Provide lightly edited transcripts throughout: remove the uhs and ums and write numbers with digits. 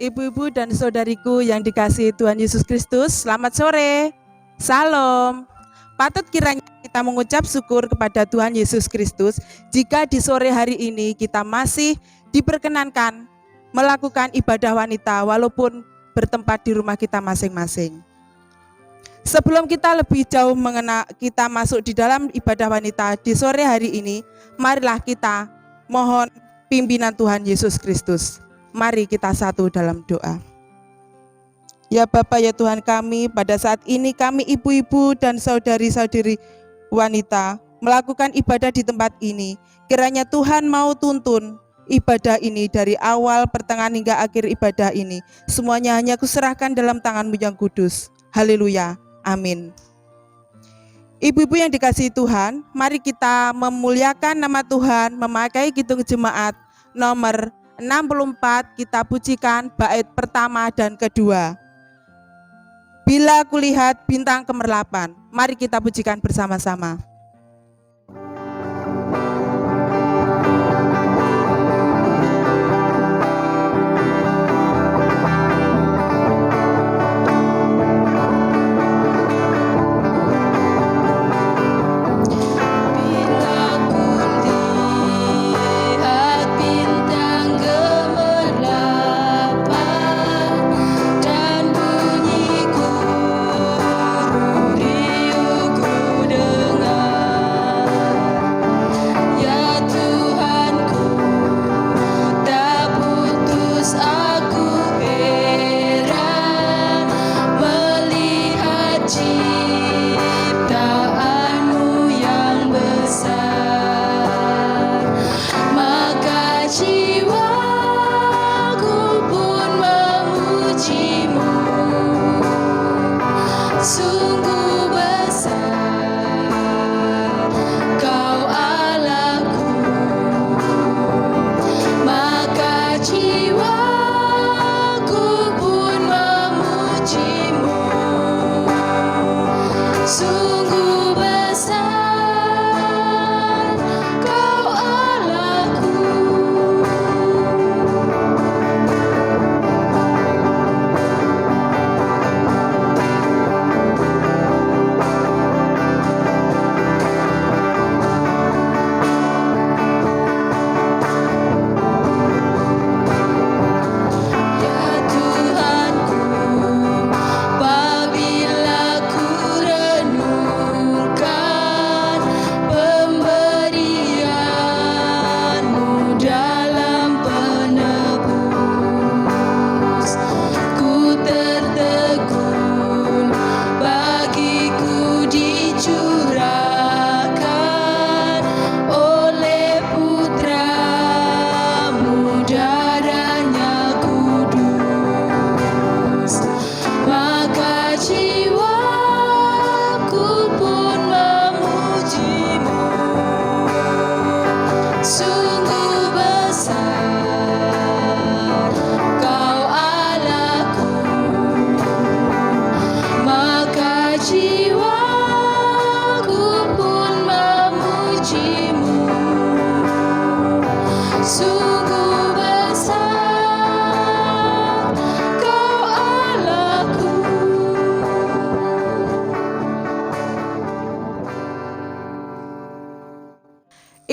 Ibu-ibu dan saudariku yang dikasihi Tuhan Yesus Kristus, selamat sore. Salam. Patut kiranya kita mengucap syukur kepada Tuhan Yesus Kristus jika di sore hari ini kita masih diperkenankan melakukan ibadah wanita walaupun bertempat di rumah kita masing-masing. Sebelum kita lebih jauh kita masuk di dalam ibadah wanita di sore hari ini, marilah kita mohon pimpinan Tuhan Yesus Kristus. Mari kita satu dalam doa. Ya Bapa, ya Tuhan kami, pada saat ini kami ibu-ibu dan saudari-saudari wanita melakukan ibadah di tempat ini. Kiranya Tuhan mau tuntun ibadah ini dari awal, pertengahan hingga akhir ibadah ini. Semuanya hanya kuserahkan dalam tangan-Mu yang kudus. Haleluya. Amin. Ibu-ibu yang dikasihi Tuhan, mari kita memuliakan nama Tuhan, memakai kidung jemaat nomor 64, kita pujikan bait pertama dan kedua. Bila kulihat bintang kemerlapan, mari kita pujikan bersama-sama.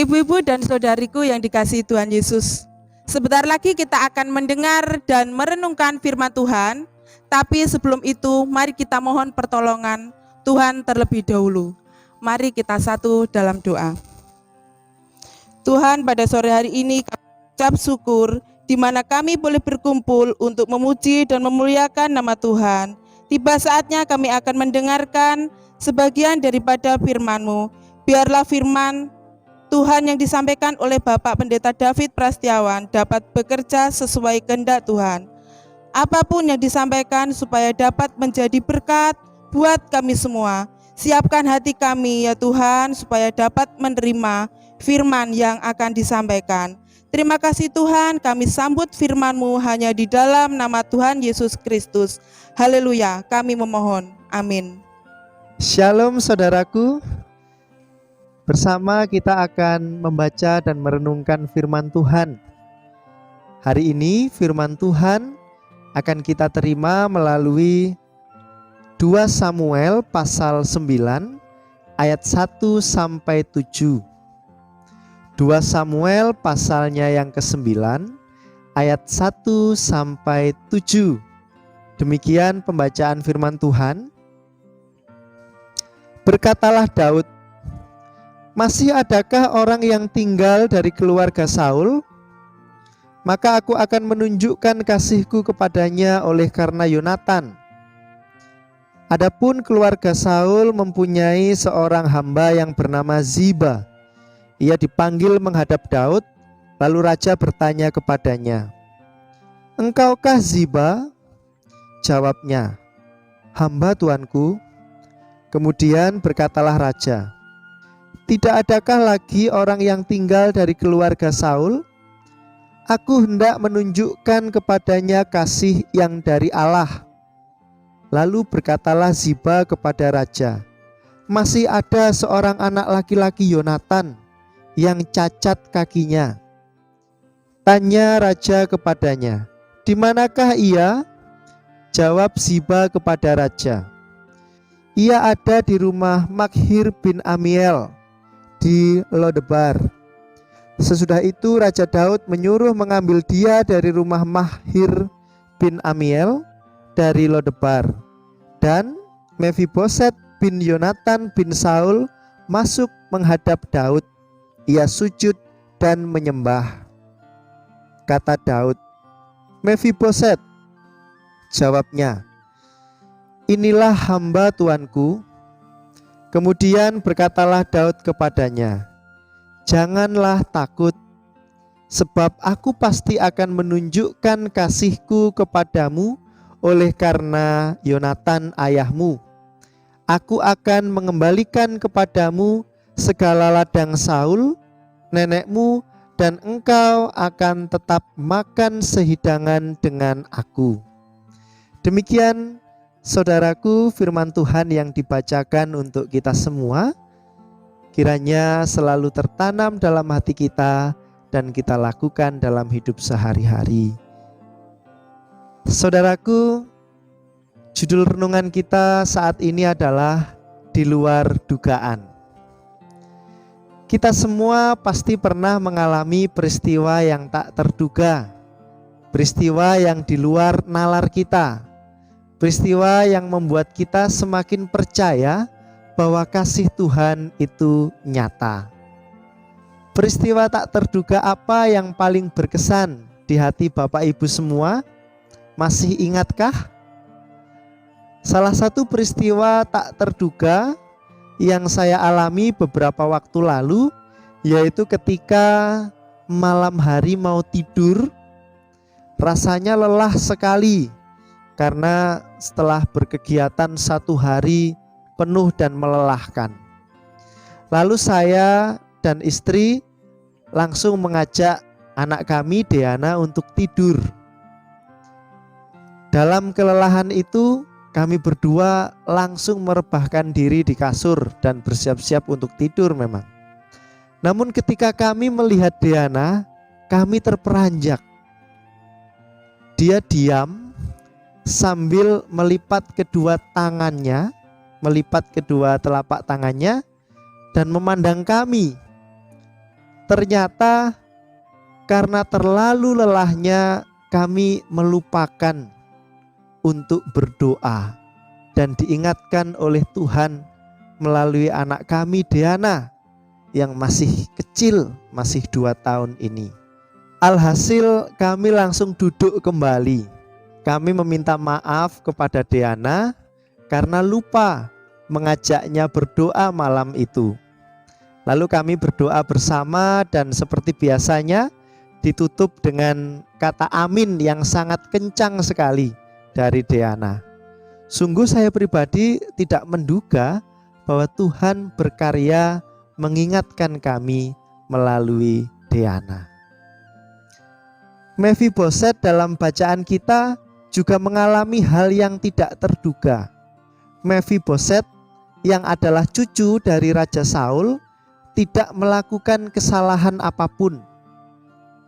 Ibu-ibu dan saudariku yang dikasihi Tuhan Yesus, sebentar lagi kita akan mendengar dan merenungkan firman Tuhan. Tapi sebelum itu, mari kita mohon pertolongan Tuhan terlebih dahulu. Mari kita satu dalam doa. Tuhan, pada sore hari ini kami ucap syukur di mana kami boleh berkumpul untuk memuji dan memuliakan nama Tuhan. Tiba saatnya kami akan mendengarkan sebagian daripada firman-Mu. Biarlah firman Tuhan yang disampaikan oleh Bapak Pendeta David Prastiawan dapat bekerja sesuai kehendak Tuhan. Apapun yang disampaikan supaya dapat menjadi berkat buat kami semua. Siapkan hati kami ya Tuhan supaya dapat menerima firman yang akan disampaikan. Terima kasih Tuhan, kami sambut firman-Mu hanya di dalam nama Tuhan Yesus Kristus. Haleluya, kami memohon. Amin. Shalom saudaraku. Bersama kita akan membaca dan merenungkan firman Tuhan. Hari ini firman Tuhan akan kita terima melalui 2 Samuel pasal 9 ayat 1 sampai 7. 2 Samuel pasalnya yang ke-9 ayat 1 sampai 7. Demikian pembacaan firman Tuhan. Berkatalah Daud, "Masih adakah orang yang tinggal dari keluarga Saul? Maka aku akan menunjukkan kasihku kepadanya oleh karena Yonatan. Adapun keluarga Saul mempunyai seorang hamba yang bernama Ziba. Ia dipanggil menghadap Daud, lalu raja bertanya kepadanya, 'Engkaukah Ziba?' Jawabnya, 'Hamba tuanku.' Kemudian berkatalah raja, 'Tidak adakah lagi orang yang tinggal dari keluarga Saul? Aku hendak menunjukkan kepadanya kasih yang dari Allah.' Lalu berkatalah Ziba kepada raja, 'Masih ada seorang anak laki-laki Yonatan yang cacat kakinya.' Tanya raja kepadanya, 'Di manakah ia?' Jawab Ziba kepada raja, 'Ia ada di rumah Makhir bin Amiel di Lodebar.' Sesudah itu Raja Daud menyuruh mengambil dia dari rumah Makhir bin Amiel dari Lodebar. Dan Mefiboset bin Yonatan bin Saul masuk menghadap Daud. Ia sujud dan menyembah. Kata Daud, 'Mefiboset.' Jawabnya, 'Inilah hamba tuanku.' Kemudian berkatalah Daud kepadanya, 'Janganlah takut, sebab aku pasti akan menunjukkan kasihku kepadamu oleh karena Yonatan ayahmu. Aku akan mengembalikan kepadamu segala ladang Saul, nenekmu, dan engkau akan tetap makan sehidangan dengan aku.' Demikian saudaraku firman Tuhan yang dibacakan untuk kita semua. Kiranya selalu tertanam dalam hati kita dan kita lakukan dalam hidup sehari-hari. Saudaraku, judul renungan kita saat ini adalah di luar dugaan. Kita semua pasti pernah mengalami peristiwa yang tak terduga, peristiwa yang di luar nalar kita, peristiwa yang membuat kita semakin percaya bahwa kasih Tuhan itu nyata. Peristiwa tak terduga apa yang paling berkesan di hati Bapak Ibu semua? Masih ingatkah? Salah satu peristiwa tak terduga yang saya alami beberapa waktu lalu, yaitu ketika malam hari mau tidur, rasanya lelah sekali karena setelah berkegiatan satu hari penuh dan melelahkan. Lalu saya dan istri langsung mengajak anak kami Deana untuk tidur. Dalam kelelahan itu kami berdua langsung merebahkan diri di kasur dan bersiap-siap untuk tidur memang. Namun ketika kami melihat Deana, kami terperanjak. Dia diam sambil melipat kedua telapak tangannya dan memandang kami. Ternyata karena terlalu lelahnya kami melupakan untuk berdoa dan diingatkan oleh Tuhan melalui anak kami Deana yang masih kecil, masih 2 tahun ini. Alhasil kami langsung duduk kembali. Kami meminta maaf kepada Deana karena lupa mengajaknya berdoa malam itu. Lalu kami berdoa bersama dan seperti biasanya ditutup dengan kata amin yang sangat kencang sekali dari Deana. Sungguh saya pribadi tidak menduga bahwa Tuhan berkarya mengingatkan kami melalui Deana. Mefiboset dalam bacaan kita juga mengalami hal yang tidak terduga. Mefiboset yang adalah cucu dari Raja Saul tidak melakukan kesalahan apapun.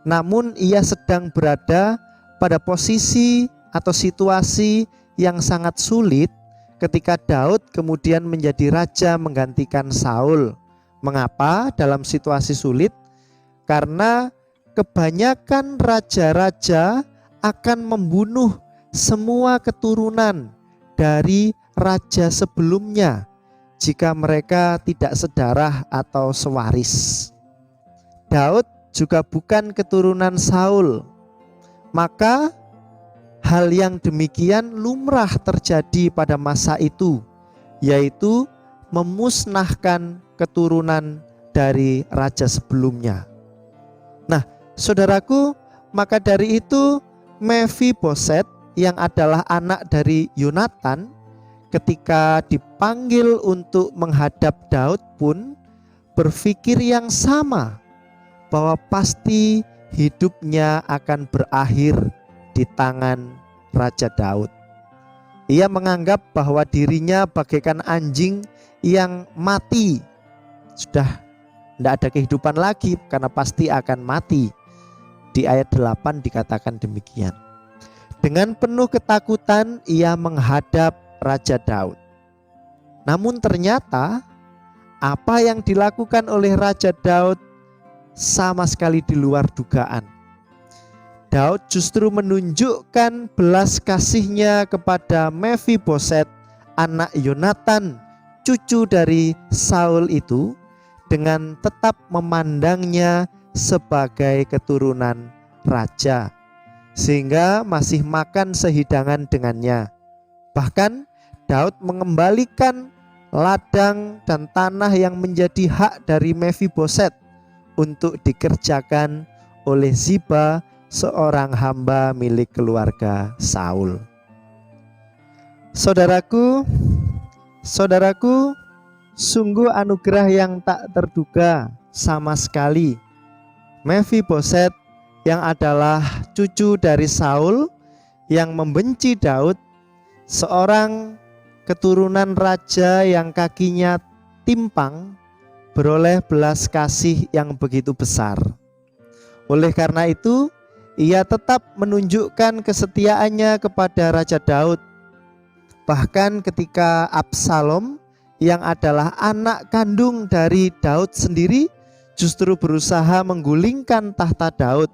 Namun ia sedang berada pada posisi atau situasi yang sangat sulit ketika Daud kemudian menjadi raja menggantikan Saul. Mengapa dalam situasi sulit? Karena kebanyakan raja-raja akan membunuh semua keturunan dari raja sebelumnya jika mereka tidak sedarah atau sewaris. Daud juga bukan keturunan Saul, maka hal yang demikian lumrah terjadi pada masa itu, yaitu memusnahkan keturunan dari raja sebelumnya. Nah, saudaraku, maka dari itu Mefiboset yang adalah anak dari Yonatan ketika dipanggil untuk menghadap Daud pun berpikir yang sama, bahwa pasti hidupnya akan berakhir di tangan Raja Daud. Ia menganggap bahwa dirinya bagaikan anjing yang mati, sudah tidak ada kehidupan lagi karena pasti akan mati. Di ayat 8 dikatakan demikian. Dengan penuh ketakutan ia menghadap Raja Daud. Namun ternyata apa yang dilakukan oleh Raja Daud sama sekali di luar dugaan. Daud justru menunjukkan belas kasihnya kepada Mefiboset, anak Yonatan, cucu dari Saul itu, dengan tetap memandangnya sebagai keturunan raja, sehingga masih makan sehidangan dengannya. Bahkan Daud mengembalikan ladang dan tanah yang menjadi hak dari Mefiboset untuk dikerjakan oleh Ziba, seorang hamba milik keluarga Saul. Saudaraku, sungguh anugerah yang tak terduga sama sekali. Mefiboset yang adalah cucu dari Saul yang membenci Daud, seorang keturunan raja yang kakinya timpang, beroleh belas kasih yang begitu besar. Oleh karena itu, ia tetap menunjukkan kesetiaannya kepada Raja Daud. Bahkan ketika Absalom yang adalah anak kandung dari Daud sendiri justru berusaha menggulingkan tahta Daud.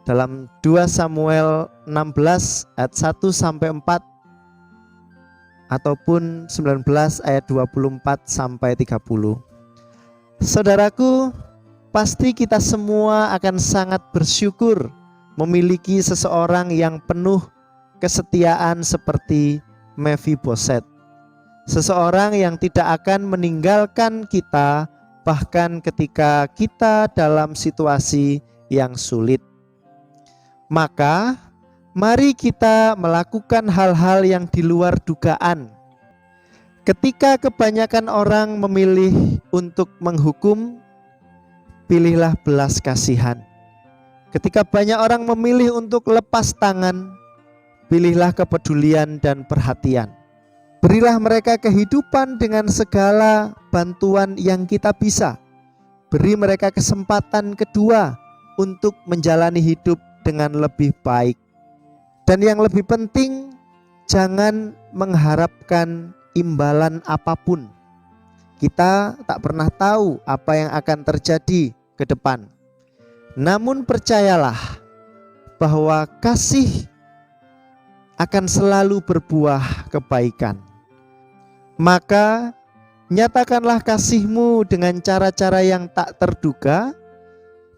Dalam 2 Samuel 16 ayat 1 sampai 4 ataupun 19 ayat 24 sampai 30. Saudaraku, pasti kita semua akan sangat bersyukur memiliki seseorang yang penuh kesetiaan seperti Mefiboset. Seseorang yang tidak akan meninggalkan kita bahkan ketika kita dalam situasi yang sulit. Maka mari kita melakukan hal-hal yang di luar dugaan. Ketika kebanyakan orang memilih untuk menghukum, pilihlah belas kasihan. Ketika banyak orang memilih untuk lepas tangan, pilihlah kepedulian dan perhatian. Berilah mereka kehidupan dengan segala bantuan yang kita bisa. Beri mereka kesempatan kedua untuk menjalani hidup dengan lebih baik. Dan yang lebih penting, jangan mengharapkan imbalan apapun. Kita tak pernah tahu apa yang akan terjadi ke depan. Namun percayalah bahwa kasih akan selalu berbuah kebaikan. Maka nyatakanlah kasihmu dengan cara-cara yang tak terduga,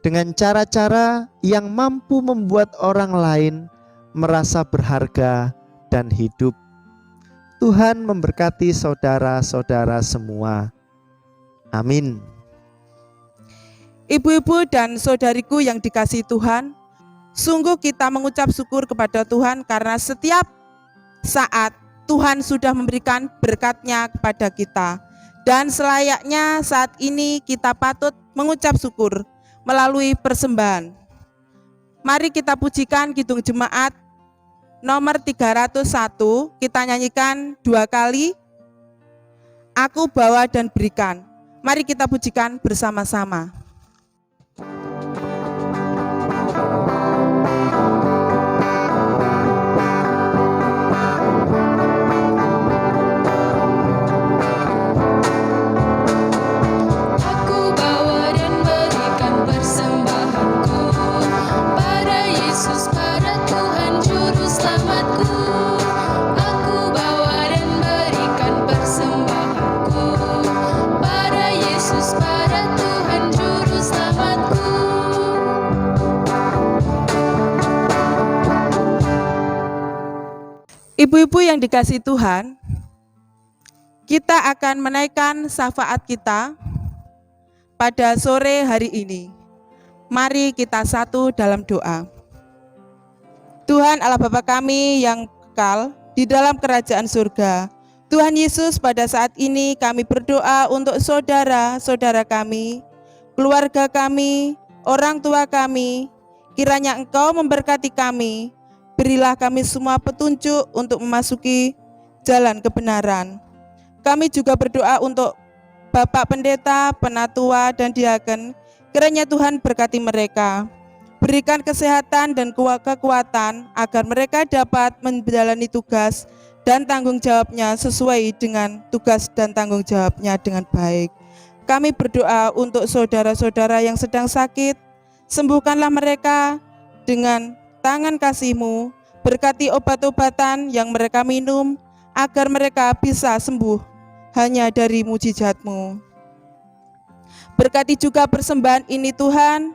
dengan cara-cara yang mampu membuat orang lain merasa berharga dan hidup. Tuhan memberkati saudara-saudara semua. Amin. Ibu-ibu dan saudariku yang dikasihi Tuhan, sungguh kita mengucap syukur kepada Tuhan karena setiap saat Tuhan sudah memberikan berkat-Nya kepada kita. Dan selayaknya saat ini kita patut mengucap syukur melalui persembahan. Mari kita pujikan Kidung Jemaat nomor 301, kita nyanyikan 2 kali. Aku bawa dan berikan. Mari kita pujikan bersama-sama. Ibu-ibu yang dikasihi Tuhan, kita akan menaikkan syafaat kita pada sore hari ini. Mari kita satu dalam doa. Tuhan Allah Bapa kami yang kekal di dalam kerajaan surga, Tuhan Yesus, pada saat ini kami berdoa untuk saudara-saudara kami, keluarga kami, orang tua kami. Kiranya Engkau memberkati kami, berilah kami semua petunjuk untuk memasuki jalan kebenaran. Kami juga berdoa untuk Bapak Pendeta, Penatua, dan Diaken. Kiranya Tuhan berkati mereka, berikan kesehatan dan kekuatan agar mereka dapat menjalani tugas dan tanggung jawabnya sesuai dengan tugas dan tanggung jawabnya dengan baik. Kami berdoa untuk saudara-saudara yang sedang sakit, sembuhkanlah mereka dengan tangan kasih-Mu, berkati obat-obatan yang mereka minum, agar mereka bisa sembuh hanya dari mujizat-Mu. Berkati juga persembahan ini Tuhan,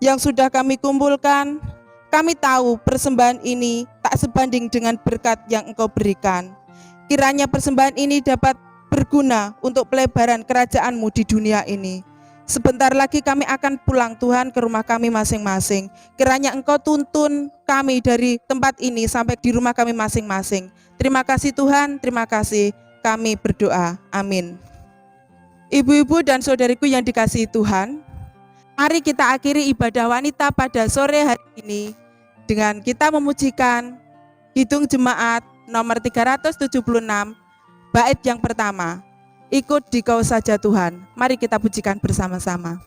yang sudah kami kumpulkan. Kami tahu persembahan ini tak sebanding dengan berkat yang Engkau berikan. Kiranya persembahan ini dapat berguna untuk pelebaran kerajaan-Mu di dunia ini. Sebentar lagi kami akan pulang Tuhan ke rumah kami masing-masing. Kiranya Engkau tuntun kami dari tempat ini sampai di rumah kami masing-masing. Terima kasih Tuhan, terima kasih. Kami berdoa, amin. Ibu-ibu dan saudariku yang dikasihi Tuhan, mari kita akhiri ibadah wanita pada sore hari ini dengan kita memujikan Kidung Jemaat nomor 376, bait yang pertama. Ikut Dikau saja Tuhan. Mari kita pujikan bersama-sama.